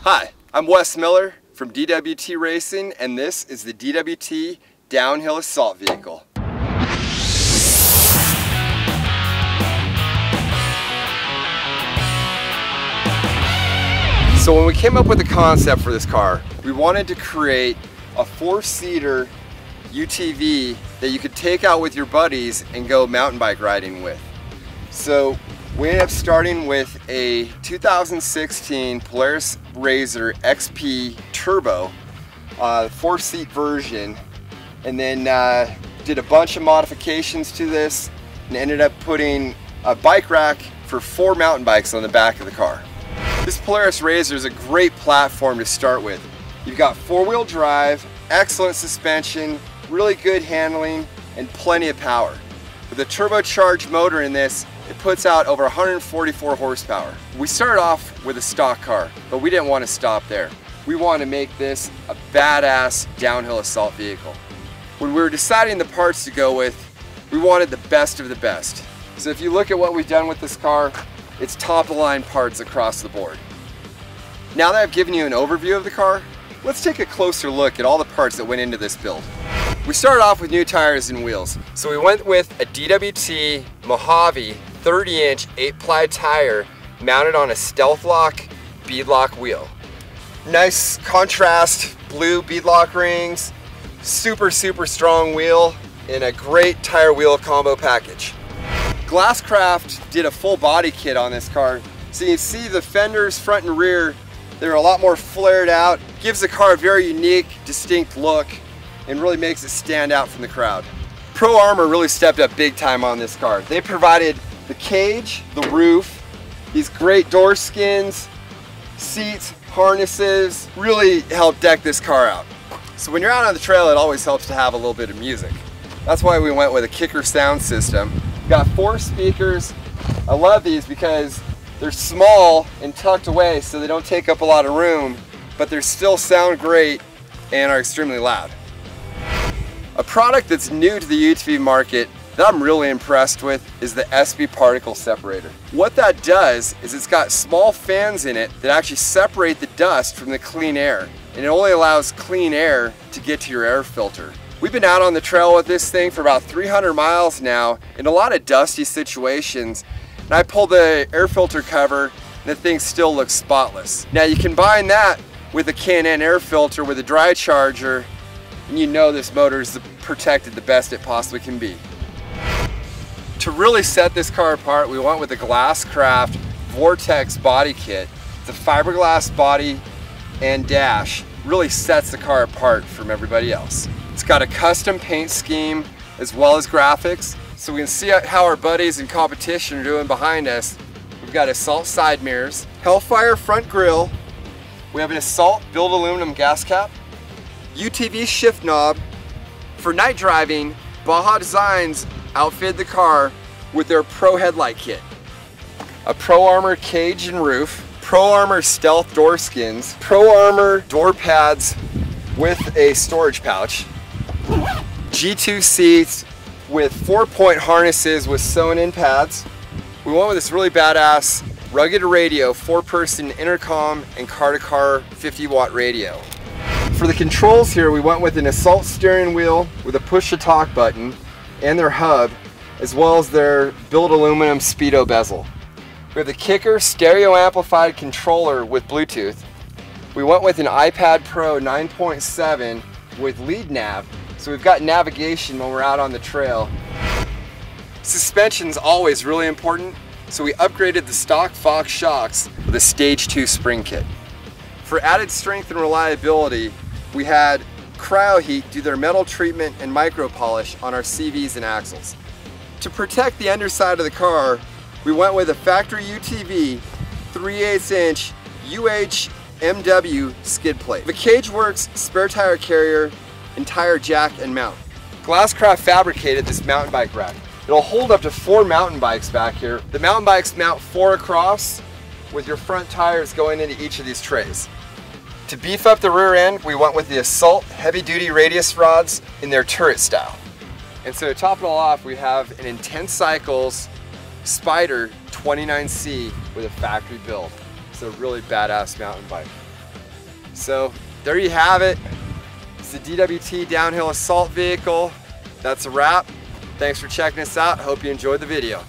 Hi, I'm Wes Miller from DWT Racing, and this is the DWT Downhill Assault Vehicle. So when we came up with the concept for this car, we wanted to create a four-seater UTV that you could take out with your buddies and go mountain bike riding with. So we ended up starting with a 2016 Polaris RZR XP Turbo, four-seat version, and then did a bunch of modifications to this and ended up putting a bike rack for 4 mountain bikes on the back of the car. This Polaris RZR is a great platform to start with. You've got 4-wheel drive, excellent suspension, really good handling, and plenty of power. With a turbocharged motor in this, it puts out over 144 horsepower. We started off with a stock car, but we didn't want to stop there. We wanted to make this a badass downhill assault vehicle. When we were deciding the parts to go with, we wanted the best of the best. So if you look at what we've done with this car, it's top-of-the-line parts across the board. Now that I've given you an overview of the car, let's take a closer look at all the parts that went into this build. We started off with new tires and wheels. So we went with a DWT Mojave 30-inch 8-ply tire mounted on a Stealth Lock beadlock wheel. Nice contrast blue beadlock rings, super strong wheel, and a great tire wheel combo package. Glasscraft did a full body kit on this car. So you can see the fenders front and rear, they're a lot more flared out, gives the car a very unique, distinct look, and really makes it stand out from the crowd. Pro Armor really stepped up big time on this car. They provided the cage, the roof, these great door skins, seats, harnesses, really helped deck this car out. So when you're out on the trail, it always helps to have a little bit of music. That's why we went with a kicker sound system. Got 4 speakers. I love these because they're small and tucked away so they don't take up a lot of room, but they still sound great and are extremely loud. A product that's new to the UTV market that I'm really impressed with is the SB particle separator. What that does is it's got small fans in it that actually separate the dust from the clean air, and it only allows clean air to get to your air filter. We've been out on the trail with this thing for about 300 miles now in a lot of dusty situations, and I pulled the air filter cover and the thing still looks spotless. Now you combine that with a Can-Am air filter with a dry charger, and you know this motor is protected the best it possibly can be. To really set this car apart, we went with the Glasscraft Vortex body kit. The fiberglass body and dash really sets the car apart from everybody else. It's got a custom paint scheme as well as graphics, so we can see how our buddies in competition are doing behind us. We've got Assault side mirrors, Hellfire front grille, we have an Assault built aluminum gas cap, UTV shift knob. For night driving, Baja Designs outfitted the car with their Pro headlight kit. A Pro Armor cage and roof, Pro Armor stealth door skins, Pro Armor door pads with a storage pouch, G2 seats with 4-point harnesses with sewn-in pads. We went with this really badass rugged radio 4-person intercom and car-to-car 50-watt radio. For the controls here, we went with an Assault steering wheel with a push-to-talk button and their hub, as well as their built aluminum Speedo bezel. We have the kicker stereo amplified controller with Bluetooth. We went with an iPad Pro 9.7 with lead nav, so we've got navigation when we're out on the trail. Suspension's always really important, so we upgraded the stock Fox shocks with a Stage 2 spring kit. For added strength and reliability, we had CryoHeat do their metal treatment and micro polish on our CVs and axles. To protect the underside of the car, we went with a factory UTV 3/8" UHMW skid plate. The CageWorks spare tire carrier and tire jack and mount. Glasscraft fabricated this mountain bike rack. It'll hold up to 4 mountain bikes back here. The mountain bikes mount 4 across with your front tires going into each of these trays. To beef up the rear end, we went with the Assault heavy-duty radius rods in their turret style. And so to top it all off, we have an Intense Cycles Spider 29C with a factory build. It's a really badass mountain bike. So there you have it. It's the DWT downhill assault vehicle. That's a wrap. Thanks for checking us out. Hope you enjoyed the video.